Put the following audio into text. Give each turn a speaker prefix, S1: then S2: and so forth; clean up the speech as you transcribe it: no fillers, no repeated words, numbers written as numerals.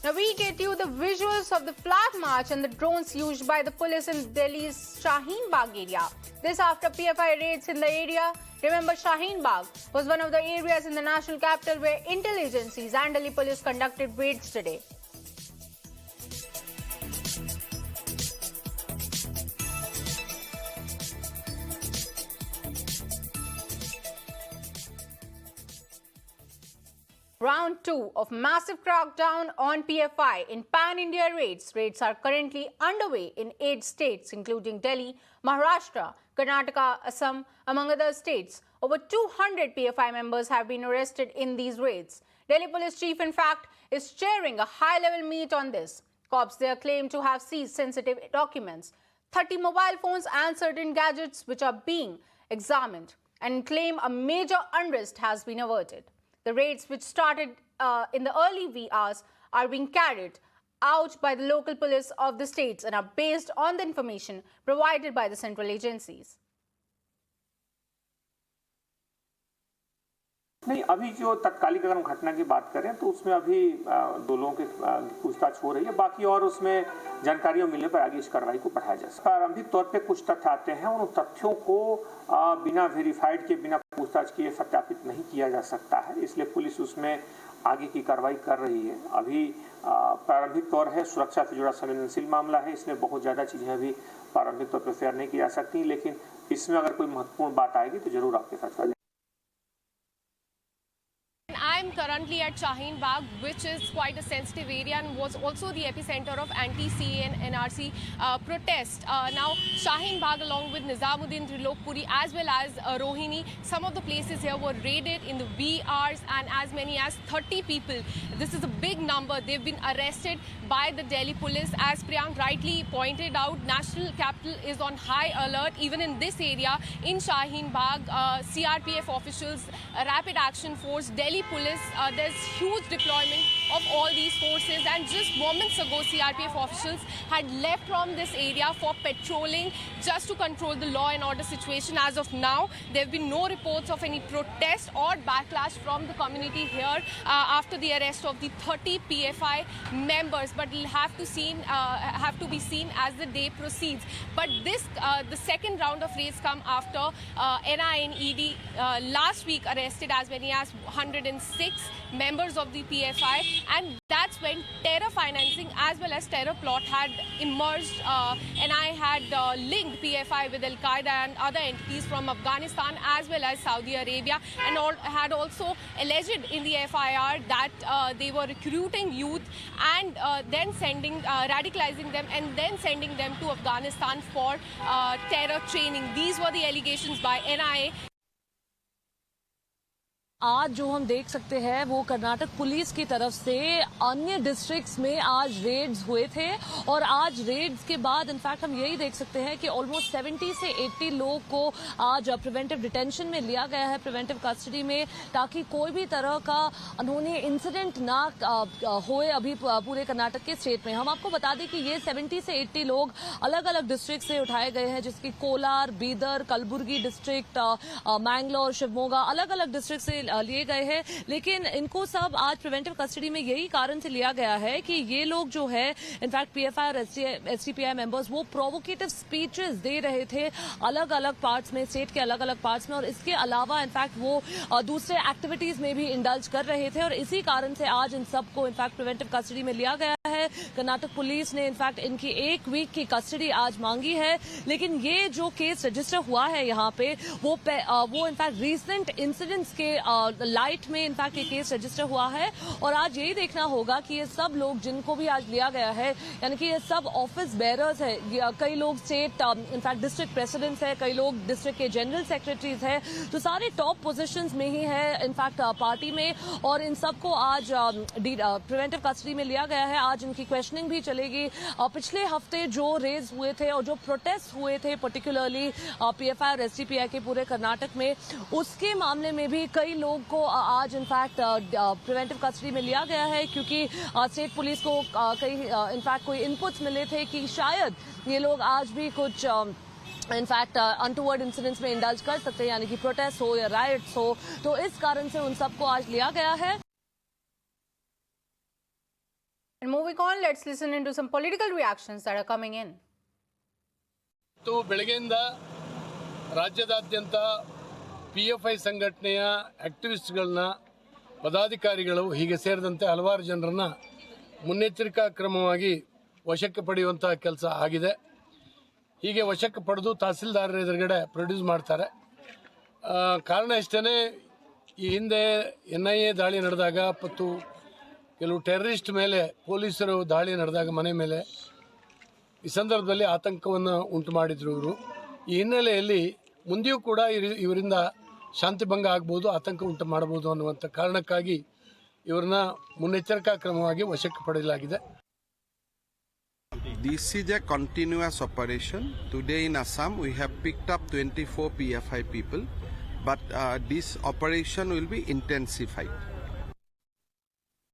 S1: Now we get you the visuals of the flag march and the drones used by the police in Delhi's Shaheen Bagh area. This after PFI raids in the area. Remember, Shaheen Bagh was one of the areas in the national capital where intelligence agencies and Delhi police conducted raids today. Round 2 of massive crackdown on PFI in pan-India raids. Raids are currently underway in 8 states, including Delhi, Maharashtra, Karnataka, Assam, among other states. Over 200 PFI members have been arrested in these raids. Delhi Police Chief, in fact, is chairing a high-level meet on this. Cops there claim to have seized sensitive documents, 30 mobile phones and certain gadgets which are being examined, and claim a major unrest has been averted. The raids, which started in the early wee hours, are being carried out by the local police of the states and are based on the information provided by the central agencies.
S2: नहीं, अभी जो तत्कालिक अगर हम घटना की बात करें तो उसमें अभी 2 लोगों की पूछताछ हो रही है। बाकी और उसमें जानकारियां मिलने पर आगे इस कार्रवाई को बढ़ाया जा सकता है। प्रारंभिक तौर पे कुछ तथ्य आते हैं और उन तथ्यों को बिना वेरीफाइड के, बिना पूछताछ किए सत्यापित नहीं किया जा सकता है, इसलिए पुलिस उसमें आगे की कार्रवाई कर रही है। अभी प्रारंभिक तौर है, सुरक्षा से जुड़ा संवेदनशील मामला है, इसमें बहुत ज़्यादा चीज़ें अभी प्रारंभिक तौर पर शेयर नहीं की जा सकती, लेकिन इसमें अगर कोई महत्वपूर्ण बात आएगी तो जरूर आपके साथ साझा।
S3: I'm currently at Shaheen Bagh, which is quite a sensitive area and was also the epicenter of anti-CA and NRC protest. Now, Shaheen Bagh, along with Nizamuddin, Trilokpuri, as well as Rohini, some of the places here were raided in the wee hours, and as many as 30 people. This is a big number. They've been arrested by the Delhi police. As Priyank rightly pointed out, national capital is on high alert. Even in this area, in Shaheen Bagh, CRPF officials, Rapid Action Force, Delhi police, there's huge deployment of all these forces, and just moments ago CRPF officials had left from this area for patrolling just to control the law and order situation. As of now, there have been no reports of any protest or backlash from the community here after the arrest of the 30 PFI members, but it'll have to be seen as the day proceeds. But this the second round of raids come after NIA and ED last week arrested as many as 106 members of the PFI, and that's when terror financing as well as terror plot had emerged. NIA had linked PFI with Al-Qaeda and other entities from Afghanistan as well as Saudi Arabia, and had also alleged in the FIR that they were recruiting youth and then radicalizing them and then sending them to Afghanistan for terror training. These were the allegations by NIA.
S4: आज जो हम देख सकते हैं वो Karnataka police की तरफ से अन्य डिस्ट्रिक्ट्स में आज रेड्स हुए थे, और आज रेड्स के बाद इनफैक्ट हम यही देख सकते हैं कि ऑलमोस्ट 70 से 80 लोग को आज प्रिवेंटिव डिटेंशन में लिया गया है, प्रिवेंटिव कस्टडी में, ताकि कोई भी तरह का अनहोनी इंसिडेंट ना होए अभी पूरे कर्नाटक के स्टेट में। हम आपको बता दें कि ये 70 से 80 लोग अलग अलग डिस्ट्रिक्ट से उठाए गए हैं, जिसकी कोलार, बीदर, कलबुर्गी डिस्ट्रिक्ट, मैंगलोर, शिवमोगा, अलग अलग डिस्ट्रिक्ट से लिए गए हैं। लेकिन इनको सब आज प्रिवेंटिव कस्टडी में यही कारण से लिया गया है कि ये लोग जो है इनफैक्ट पीएफआई और एसडीपीआई मेंबर्स वो प्रोवोकेटिव स्पीचेस दे रहे थे अलग अलग पार्ट्स में, स्टेट के अलग अलग पार्ट्स में, और इसके अलावा इनफैक्ट वो दूसरे एक्टिविटीज में भी इंडल्ज कर रहे थे, और इसी कारण से आज इन सबको इनफैक्ट प्रिवेंटिव कस्टडी में लिया गया है। कर्नाटक पुलिस ने इनफैक्ट इनकी 1 वीक की कस्टडी आज मांगी है, लेकिन ये जो केस रजिस्टर हुआ है यहाँ पे वो इनफैक्ट रीसेंट इंसिडेंट्स के लाइट में इनफैक्ट ये केस रजिस्टर हुआ है, और आज यही देखना होगा कि ये सब लोग जिनको भी आज लिया गया है, यानी कि ये सब ऑफिस बेरर्स है, कई लोग स्टेट इनफैक्ट डिस्ट्रिक्ट प्रेसिडेंट्स है, कई लोग डिस्ट्रिक्ट के जनरल सेक्रेटरीज है, तो सारे टॉप पोजीशंस में ही है इनफैक्ट पार्टी में, और इन सबको आज प्रिवेंटिव कस्टडी में लिया गया है। आज इनकी क्वेश्चनिंग भी चलेगी। पिछले हफ्ते जो रेज हुए थे और जो प्रोटेस्ट हुए थे पर्टिकुलरली पीएफआई और एसडीपीआई के पूरे कर्नाटक में, उसके मामले में भी कई लोग को आज इनफैक्ट प्रिवेंटिव कस्टडी में लिया गया है, क्योंकि स्टेट पुलिस को कई इनफैक्ट कोई इनपुट्स मिले थे कि शायद ये लोग आज भी कुछ इनफैक्ट अनटूवर्ड इंसिडेंट्स में इंडल्ज कर सकते हैं, यानी कि प्रोटेस्ट हो या राइट्स हो, तो इस कारण से उन सबको आज लिया गया है।
S1: moving on, let's listen into some political reactions that are coming in.
S5: ಬೆಳಗ್ಗೆಯಿಂದ ರಾಜ್ಯದಾದ್ಯಂತ PFI ಸಂಘಟನೆಯ ಆಕ್ಟಿವಿಸ್ಟ್ಗಳನ್ನ ಪದಾಧಿಕಾರಿಗಳು ಹೀಗೆ ಸೇರಿದಂತೆ ಹಲವಾರು ಜನರನ್ನ ಮುನ್ನೆಚ್ಚರಿಕಾ ಕ್ರಮವಾಗಿ ವಶಕ್ಕೆ ಪಡೆಯುವಂತಹ ಕೆಲಸ ಆಗಿದೆ. ಹೀಗೆ ವಶಕ್ಕೆ ಪಡೆದು ತಹಸೀಲ್ದಾರರ ಎದುರುಗಡೆ ಪ್ರೊಡ್ಯೂಸ್ ಮಾಡ್ತಾರೆ. ಕಾರಣ ಇಷ್ಟೇ, ಈ ಹಿಂದೆ NIA ದಾಳಿ ನಡೆದಾಗ ಮತ್ತು ಕೆಲವು ಟೆರರಿಸ್ಟ್ ಮೇಲೆ ಪೊಲೀಸರು ದಾಳಿ ನಡೆದಾಗ ಮನೆ ಮೇಲೆ ಈ ಸಂದರ್ಭದಲ್ಲಿ ಆತಂಕವನ್ನು ಉಂಟು ಮಾಡಿದ್ರು ಇವರು. ಈ ಹಿನ್ನೆಲೆಯಲ್ಲಿ ಮುಂದೆಯೂ ಕೂಡ ಇವರಿಂದ ಶಾಂತಿಭಂಗ ಆಗ್ಬೋದು, ಆತಂಕ ಉಂಟು ಮಾಡಬಹುದು ಅನ್ನುವಂಥ ಕಾರಣಕ್ಕಾಗಿ ಇವರನ್ನ ಮುನ್ನೆಚ್ಚರಿಕಾ ಕ್ರಮವಾಗಿ ವಶಕ್ಕೆ ಪಡೆಯಲಾಗಿದೆ.
S6: This is a continuous operation. Today in Assam we have picked up 24 PFI people, but this operation will be intensified.